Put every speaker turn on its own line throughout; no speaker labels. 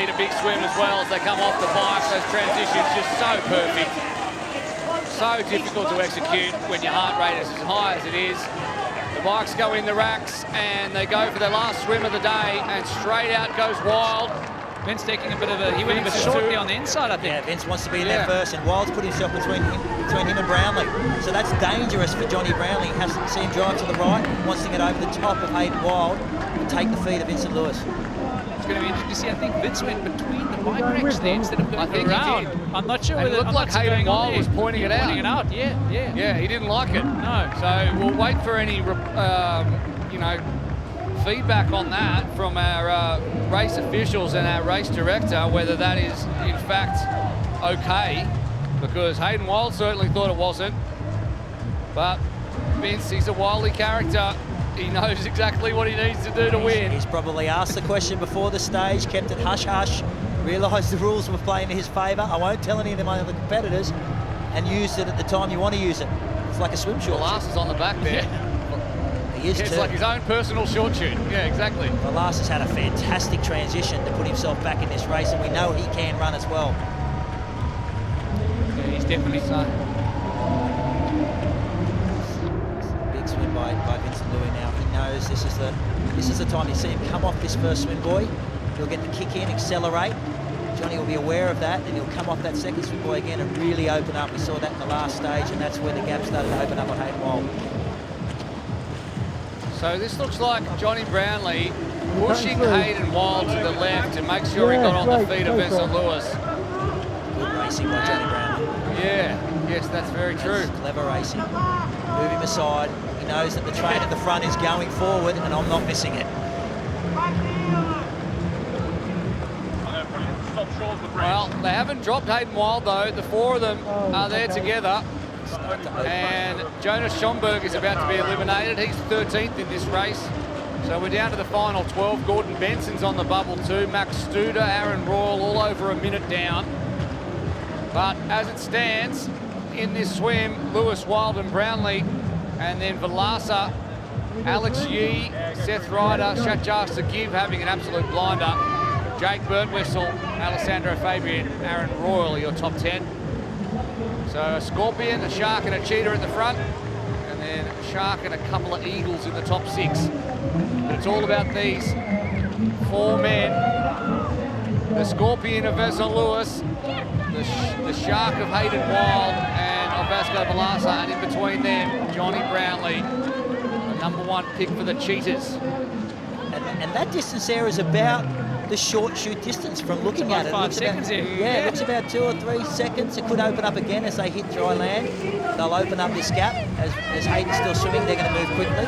need a big swim as well as they come off the bike. Those transitions just so perfect. So difficult to execute when your heart rate is as high as it is. The bikes go in the racks and they go for their last swim of the day, and straight out goes Wilde.
Vince taking a bit of a, he went a bit shortly on the inside, I think.
Yeah, Vince wants to be in there first, and Wilde's put himself between him and Brownlee. So that's dangerous for Jonny Brownlee. He has to see him drive to the right, wants to get over the top of Hayden Wilde and take the feet of Vincent Luis.
It's going to be interesting to see. I think Vince went between the bike racks there instead of going around. I'm not sure
whether it looked like Hayden Wilde was pointing it out. Yeah, he didn't like it.
No.
So we'll wait for any, feedback on that from our race officials and our race director, whether that is in fact okay, because Hayden Wilde certainly thought it wasn't. But Vince, he's a wily character. He knows exactly what he needs to do to win.
He's probably asked the question before the stage, kept it hush-hush, realised the rules were playing in his favour. I won't tell any of them other competitors, and used it at the time you want to use it. It's like a swim short.
Velas is on the back there.
He is
it's like his own personal short shoot. Yeah, exactly.
Velas has had a fantastic transition to put himself back in this race, and we know he can run as well.
Yeah, he's definitely so.
Big swim by Vincent Luis now. He knows this is the time you see him come off this first swim buoy. He'll get the kick in, accelerate. Jonny will be aware of that, and he'll come off that second swim buoy again and really open up. We saw that in the last stage, and that's where the gap started to open up on Hayden Wilde.
So this looks like Jonny Brownlee pushing Hayden Wilde to the left to make sure he got on the feet of Vincent Luis.
Good racing by Jonny Brownlee.
Yeah, yes, that's very true.
That's clever racing. Move him aside. He knows that the train at the front is going forward, and I'm not missing it.
Well, they haven't dropped Hayden Wilde though. The four of them are there together. And Jonas Schomburg is about to be eliminated. He's 13th in this race. So we're down to the final 12. Gordon Benson's on the bubble too. Max Studer, Aaron Royal, all over a minute down. But as it stands, in this swim, Luis, Wilde and Brownlee, and then Velasa, Alex Yee, Seth Ryder, Shatjar Sagiv having an absolute blinder. Jake Burntwhistle, Alessandro Fabian, Aaron Royal, your top 10. So a Scorpion, a Shark and a Cheetah at the front, and then a Shark and a couple of Eagles in the top 6. But it's all about these four men. The Scorpion of Vincent Luis, the Shark of Hayden Wilde, and of Vasco Velasa, and in between them, Jonny Brownlee, the #1 pick for the Cheetahs.
And that distance there is about the short shoot distance from looking at it.
5 seconds here.
Yeah, it looks about 2 or 3 seconds. It could open up again as they hit dry land. They'll open up this gap. As Hayden's still swimming, they're going to move quickly.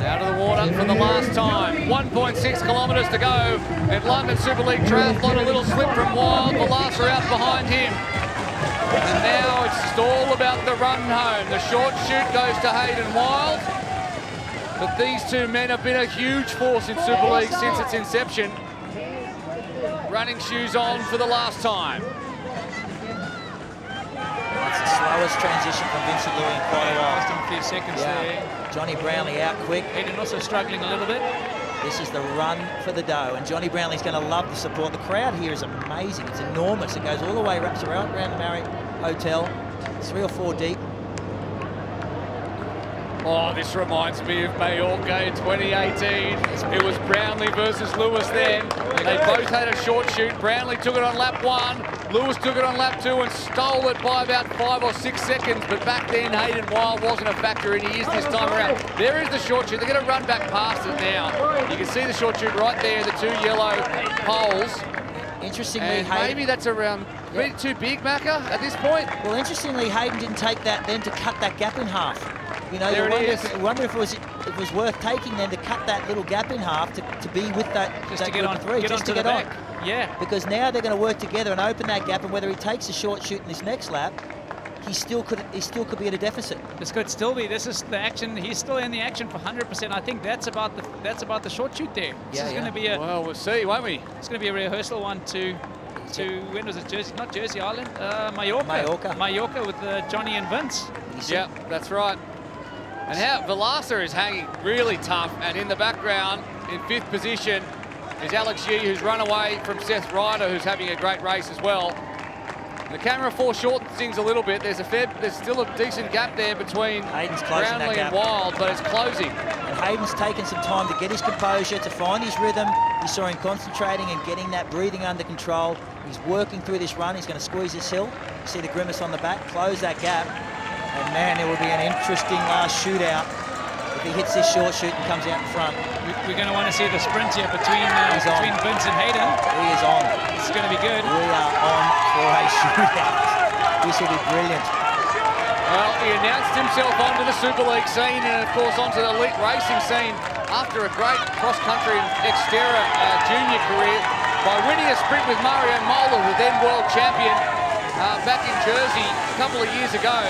Out of the water for the last time. 1.6 kilometres to go at London Super League Triathlon. A little slip from Wilde. Velasa out behind him. And now it's just all about the run home. The short shoot goes to Hayden Wilde. But these two men have been a huge force in Super League since its inception. Running shoes on for the last time.
That's the slowest transition from Vincent Luis in quite a while.
Just in a few seconds there.
Jonny Brownlee out quick.
Hayden also struggling a little bit.
This is the run for the dough, and Jonny Brownlee's going to love the support. The crowd here is amazing. It's enormous. It goes all the way, wraps around the Marriott Hotel, 3 or 4 deep.
Oh, this reminds me of Mallorca in 2018. It was Brownlee versus Luis then. They both had a short shoot. Brownlee took it on lap 1. Luis took it on lap 2 and stole it by about 5 or 6 seconds. But back then, Hayden Wilde wasn't a factor, and he is this time around. There is the short shoot. They're going to run back past it now. You can see the short shoot right there, the 2 yellow poles.
Interestingly,
and maybe that's around too big, Macca, at this point.
Well, interestingly, Hayden didn't take that then to cut that gap in half. You know, you wonder if it was worth taking then to cut that little gap in half to be with that
just to get on,
just to get on.
Yeah.
Because now they're going to work together and open that gap, and whether he takes a short shoot in this next lap, he still could be at a deficit.
This could still be. This is the action. He's still in the action for 100%. I think that's about the short shoot there. This is going to be a.
Well, we'll see, won't we?
It's going to be a rehearsal one to when was it? Not Jersey Island. Mallorca. Mallorca with Jonny and Vince.
Yeah, that's right. And how Velasa is hanging really tough, and in the background, in 5th position, is Alex Yee, who's run away from Seth Ryder, who's having a great race as well. The camera foreshortens things a little bit. There's still a decent gap there between Brownlee and Wilde, but it's closing.
And Hayden's taken some time to get his composure, to find his rhythm. You saw him concentrating and getting that breathing under control. He's working through this run. He's going to squeeze this hill. You see the grimace on the back, close that gap. And man, there will be an interesting last shootout if he hits this short shoot and comes out in front.
We're going to want to see the sprint here between Vince and Hayden.
He is on.
It's going to be good.
We are on for a shootout. This will be brilliant.
Well, he announced himself onto the Super League scene and, of course, onto the elite racing scene after a great cross-country and Xterra junior career by winning a sprint with Mario Mola, the then world champion, back in Jersey a couple of years ago.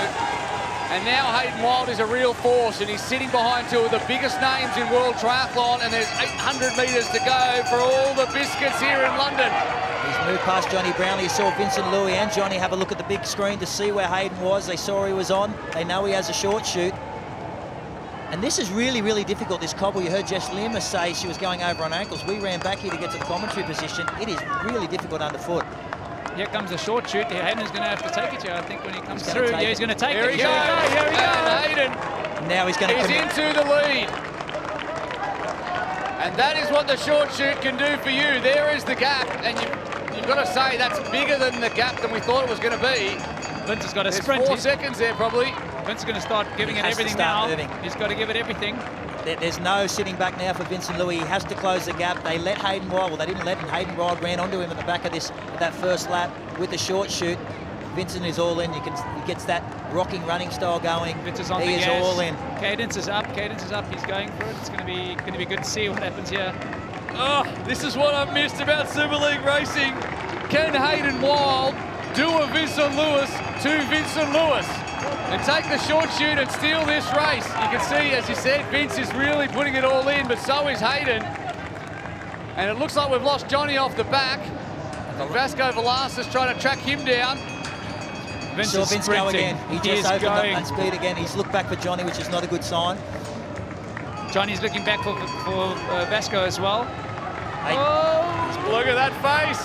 And now Hayden Wilde is a real force, and he's sitting behind two of the biggest names in world triathlon, and there's 800 metres to go for all the biscuits here in London.
He's moved past Jonny Brownlee. You saw Vincent Luis and Jonny have a look at the big screen to see where Hayden was. They saw he was on. They know he has a short shoot. And this is really, really difficult, this cobble. You heard Jess Lima say she was going over on ankles. We ran back here to get to the commentary position. It is really difficult underfoot.
Here comes a short shoot. Hayden's going to have to take it here, I think, when he comes through. Yeah, he's going to take it.
Here he goes.
Here we go.
Hayden.
Now he's going to commit.
Into the lead. And that is what the short shoot can do for you. There is the gap, and you've got to say that's bigger than the gap than we thought it was going to be.
Vince has got to
There's
sprint.
4 seconds there, probably.
Vince is going to start giving it everything now. He's got to give it everything.
There's no sitting back now for Vincent Luis. He has to close the gap. They let Hayden Wilde, well, they didn't let him. Hayden Wilde ran onto him at the back of that first lap with the short shoot. Vincent is all in. He gets that rocking running style going.
Vince is on the gas. He is all in. Cadence is up. Cadence is up. He's going for it. It's going to be good to see what happens here.
Oh, this is what I've missed about Super League racing. Can Hayden Wilde do a Vincent Luis to Vincent Luis and take the short shoot and steal this race? You can see, as you said, Vince is really putting it all in, but so is Hayden. And it looks like we've lost Jonny off the back. And Vasco Velasquez trying to track him down.
Vince is Vince go again. He just opened up that speed again. He's looked back for Jonny, which is not a good sign.
Jonny's looking back for Vasco as well.
Oh, look at that face.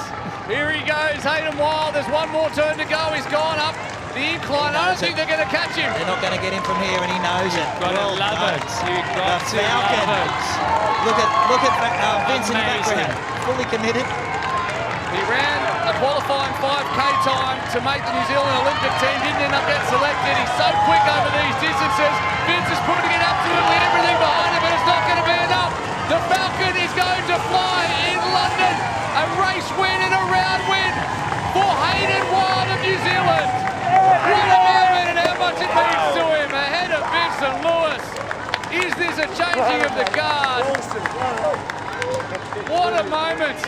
Here he goes, Hayden Wilde. There's one more turn to go. He's gone up the incline. I don't think they're going to catch him.
They're not going to get him from here, and he knows it.
You've got to love it. You've got to love it.
Look at Vince in the background, fully committed.
He ran a qualifying 5K time to make the New Zealand Olympic team. Didn't end up getting selected. He's so quick over these distances. Vince is putting in absolutely everything behind him, but it's not going to be enough. The Falcon is going to fly in London. A race win and a round win for Hayden Wilde of New Zealand. What a moment and how much it means to him. Ahead of Vincent Luis. Is this a changing of the guard? What a moment.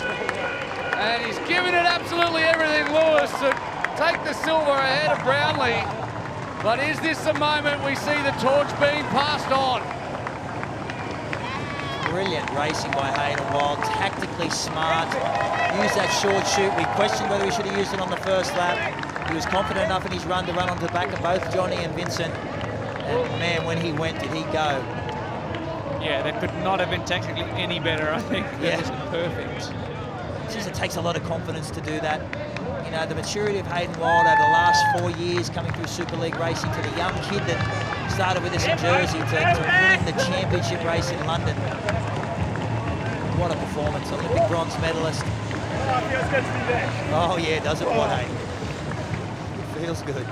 And he's giving it absolutely everything, Luis, to take the silver ahead of Brownlee. But is this the moment we see the torch being passed on?
Brilliant racing by Hayden Wilde, tactically smart, used that short shoot. We questioned whether he should have used it on the first lap. He was confident enough in his run to run onto the back of both Jonny and Vincent. And man, when he went, did he go.
Yeah, that could not have been technically any better, I think. That was perfect.
It takes a lot of confidence to do that. You know, the maturity of Hayden Wilde over the last 4 years coming through Super League racing, to the young kid that started with us in Jersey to winning the championship race in London. What a performance. Olympic bronze medalist. Oh yeah, does it what, Hayden? It feels good.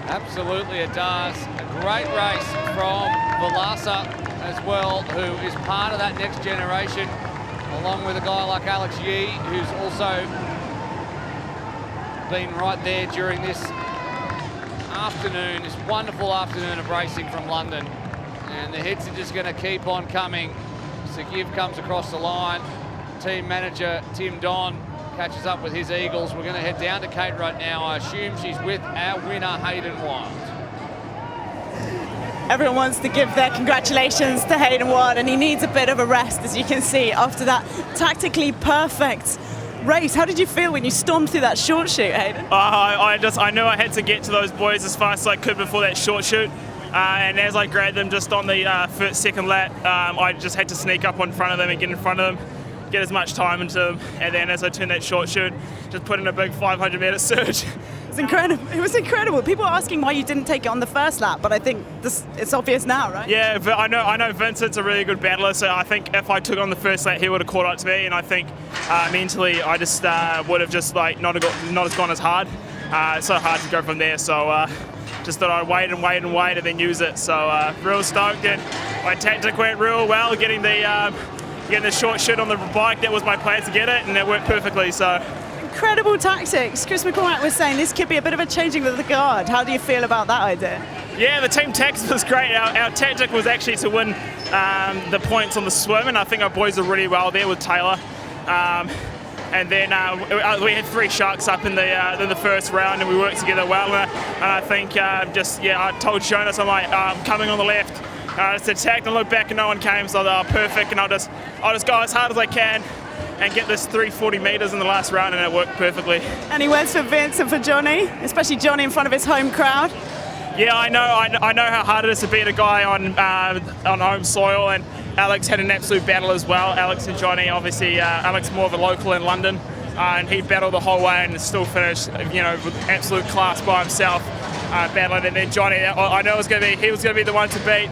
Absolutely it does. A great race from Velasa as well, who is part of that next generation, along with a guy like Alex Yee, who's also been right there during this afternoon, this wonderful afternoon of racing from London. And the hits are just going to keep on coming. Sagiv comes across the line. Team manager Tim Don catches up with his Eagles. We're going to head down to Kate right now. I assume she's with our winner, Hayden Wilde.
Everyone wants to give their congratulations to Hayden Wilde, and he needs a bit of a rest, as you can see, after that tactically perfect race. How did you feel when you stormed through that short shoot, Hayden?
I knew I had to get to those boys as fast as I could before that short shoot. and as I grabbed them just on the second lap, I just had to sneak up in front of them and get in front of them, get as much time into them, and then as I turned that short chute, just put in a big 500-metre surge.
It's incredible. It was incredible. People are asking why you didn't take it on the first lap, but I think it's obvious now, right?
Yeah, but I know Vincent's a really good battler, so I think if I took on the first lap, he would have caught up to me, and I think mentally I just would have just like not gone as hard. It's so hard to go from there, so just thought I'd wait and then use it. So real stoked, and my tactic went real well, getting the short chute on the bike. That was my plan to get it, and it worked perfectly. So.
Incredible tactics. Chris McCormack was saying this could be a bit of a changing of the guard. How do you feel about that idea?
Yeah, the team tactics was great. Our tactic was actually to win the points on the swim, and I think our boys did really well there with Taylor. And then we had 3 sharks up in the first round, and we worked together well. And I think I told Jonas, I'm like, I'm coming on the left. I just attacked and looked back, and no one came, so they were perfect. And I'll just go as hard as I can and get this 340 metres in the last round, and it worked perfectly.
Any words for Vince and for Jonny, especially Jonny in front of his home crowd?
Yeah, I know how hard it is to beat a guy on home soil, and Alex had an absolute battle as well. Alex and Jonny, obviously, Alex more of a local in London, and he battled the whole way and still finished, with absolute class by himself, battling. And then Jonny, I know he was going to be the one to beat.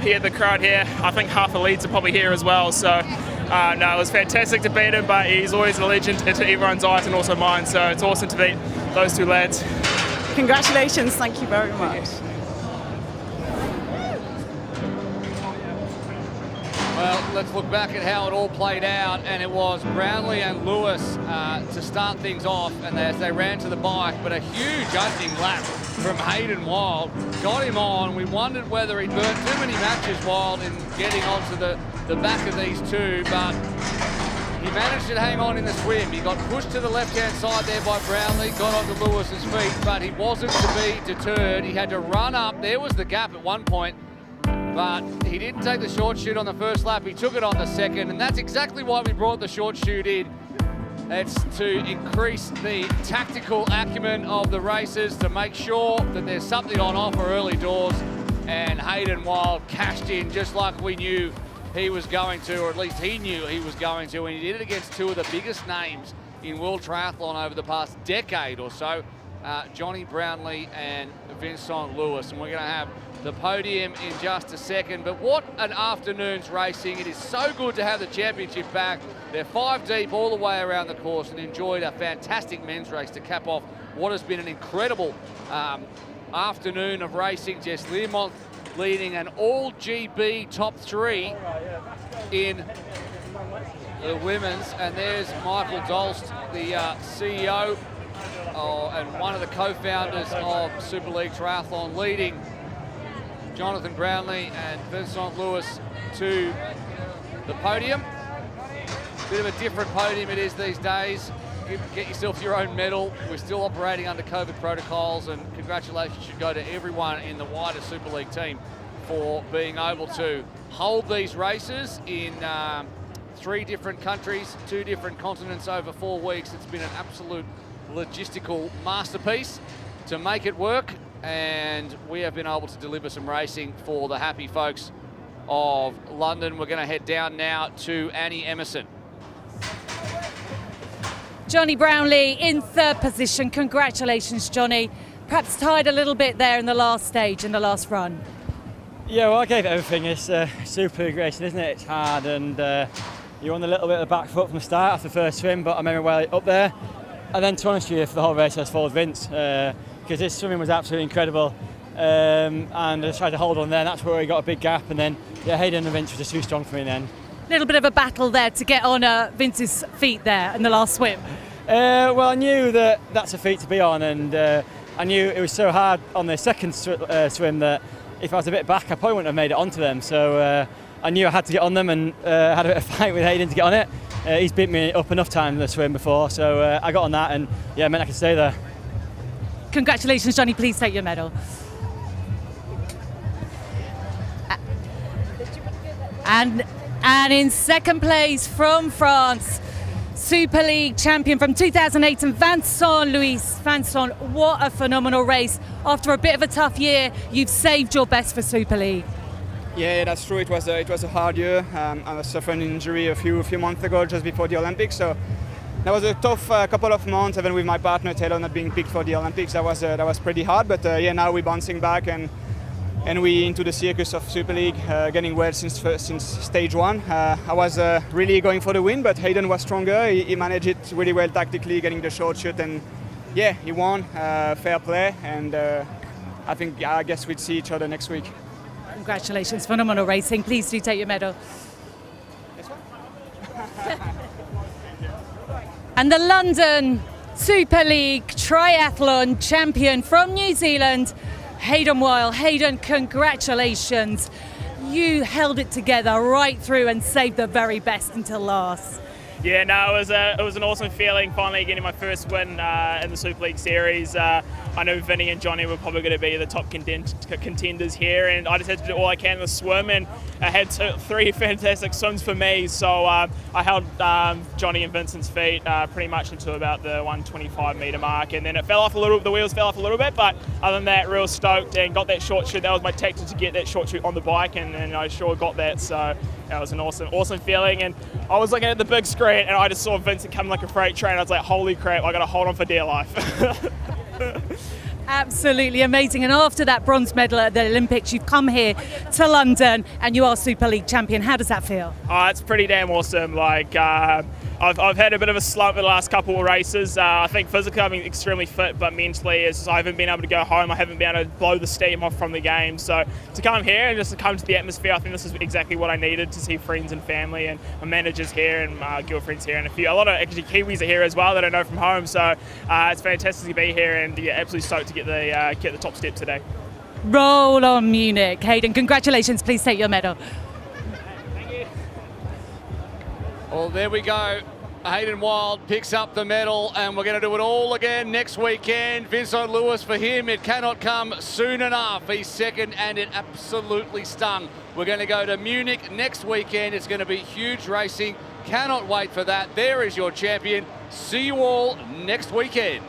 He had the crowd here. I think half the leads are probably here as well. So. No, it was fantastic to beat him, but he's always a legend to everyone's eyes and also mine, so it's awesome to beat those 2 lads.
Congratulations, thank you very much.
Well, let's look back at how it all played out, and it was Brownlee and Lewis to start things off, and as they ran to the bike, but a huge opening lap from Hayden Wilde got him on. We wondered whether he'd burnt too many matches, Wilde, in getting onto the back of these 2, but he managed to hang on in the swim. He got pushed to the left-hand side there by Brownlee, got onto Lewis's feet, but he wasn't to be deterred. He had to run up. There was the gap at one point, but he didn't take the short chute on the first lap. He took it on the second, and that's exactly why we brought the short chute in. It's to increase the tactical acumen of the racers, to make sure that there's something on offer early doors, and Hayden Wilde cashed in just like we knew he was going to, or at least he knew he was going to, and he did it against 2 of the biggest names in world triathlon over the past decade or so, Jonny Brownlee and Vincent Luis. And we're going to have the podium in just a second. But what an afternoon's racing. It is so good to have the championship back. They're 5 deep all the way around the course and enjoyed a fantastic men's race to cap off what has been an incredible afternoon of racing. Jess Learmonth leading an all-GB top 3 in the women's. And there's Michael Dolst, the CEO and one of the co-founders of Super League Triathlon, leading Jonathan Brownlee and Vincent Luis to the podium. Bit of a different podium it is these days. Get yourself your own medal. We're still operating under COVID protocols, and congratulations should go to everyone in the wider Super League team for being able to hold these races in 3 different countries, 2 different continents over 4 weeks. It's been an absolute logistical masterpiece to make it work, and we have been able to deliver some racing for the happy folks of London. We're going to head down now to Annie Emerson.
Jonny Brownlee in 3rd position. Congratulations, Jonny. Perhaps tied a little bit there in the last stage, in the last run.
Yeah, well, I gave it everything. It's super racing, isn't it? It's hard, and you're on a little bit of the back foot from the start after the first swim, but I remember well up there. And then, to be honest with you, for the whole race, I just followed Vince, because his swimming was absolutely incredible. And I tried to hold on there, and that's where we got a big gap. And then, yeah, Hayden and Vince were just too strong for me then.
A little bit of a battle there to get on Vince's feet there in the last swim.
Well, I knew that that's a feat to be on, and I knew it was so hard on the second swim that if I was a bit back, I probably wouldn't have made it onto them. So I knew I had to get on them, and had a bit of a fight with Hayden to get on it. He's beat me up enough time in the swim before, so I got on that, and yeah, it meant I could stay there.
Congratulations, Jonny. Please take your medal. And in second place from France, Super League champion from 2008, and Vincent Luis. Vincent, what a phenomenal race. After a bit of a tough year, you've saved your best for Super League.
Yeah, that's true. It was a hard year. I was suffering an injury a few months ago, just before the Olympics. So that was a tough couple of months. Even with my partner Taylor not being picked for the Olympics, that was pretty hard. But now we're bouncing back and we into the circus of Super League, getting well since stage one. I was really going for the win, but Hayden was stronger. He managed it really well tactically, getting the short shoot, and yeah, he won. Fair play, and I guess we'd see each other next week.
Congratulations, phenomenal racing. Please do take your medal. And the London Super League Triathlon champion from New Zealand, Hayden Wilde. Hayden, congratulations. You held it together right through and saved the very best until last.
Yeah, no, it was an awesome feeling finally getting my first win in the Super League Series. I know Vinny and Jonny were probably going to be the top contenders here, and I just had to do all I can in the swim, and I had three fantastic swims for me. So I held Jonny and Vincent's feet pretty much until about the 125 metre mark, and then it fell off a little. The wheels fell off a little bit, but other than that, real stoked and got that short shoot. That was my tactic to get that short shoot on the bike, and I sure got that. So that was an awesome feeling, and I was looking at the big screen and I just saw Vincent coming like a freight train. I was like, holy crap, I got to hold on for dear life.
Absolutely amazing. And after that bronze medal at the Olympics, you've come here to London and you are Super League champion. How does that feel?
It's pretty damn awesome. Like, I've had a bit of a slump in the last couple of races. I think physically I've been extremely fit, but mentally I haven't been able to go home. I haven't been able to blow the steam off from the game. So to come here and just to come to the atmosphere, I think this is exactly what I needed, to see friends and family, and my managers here and my girlfriends here, and a lot of actually Kiwis are here as well that I know from home. So it's fantastic to be here, and yeah, absolutely stoked to get the top step today.
Roll on, Munich. Hayden, congratulations. Please take your medal.
Well, there we go. Hayden Wilde picks up the medal, and we're going to do it all again next weekend. Vincent Luis, for him, it cannot come soon enough. He's second, and it absolutely stung. We're going to go to Munich next weekend. It's going to be huge racing. Cannot wait for that. There is your champion. See you all next weekend.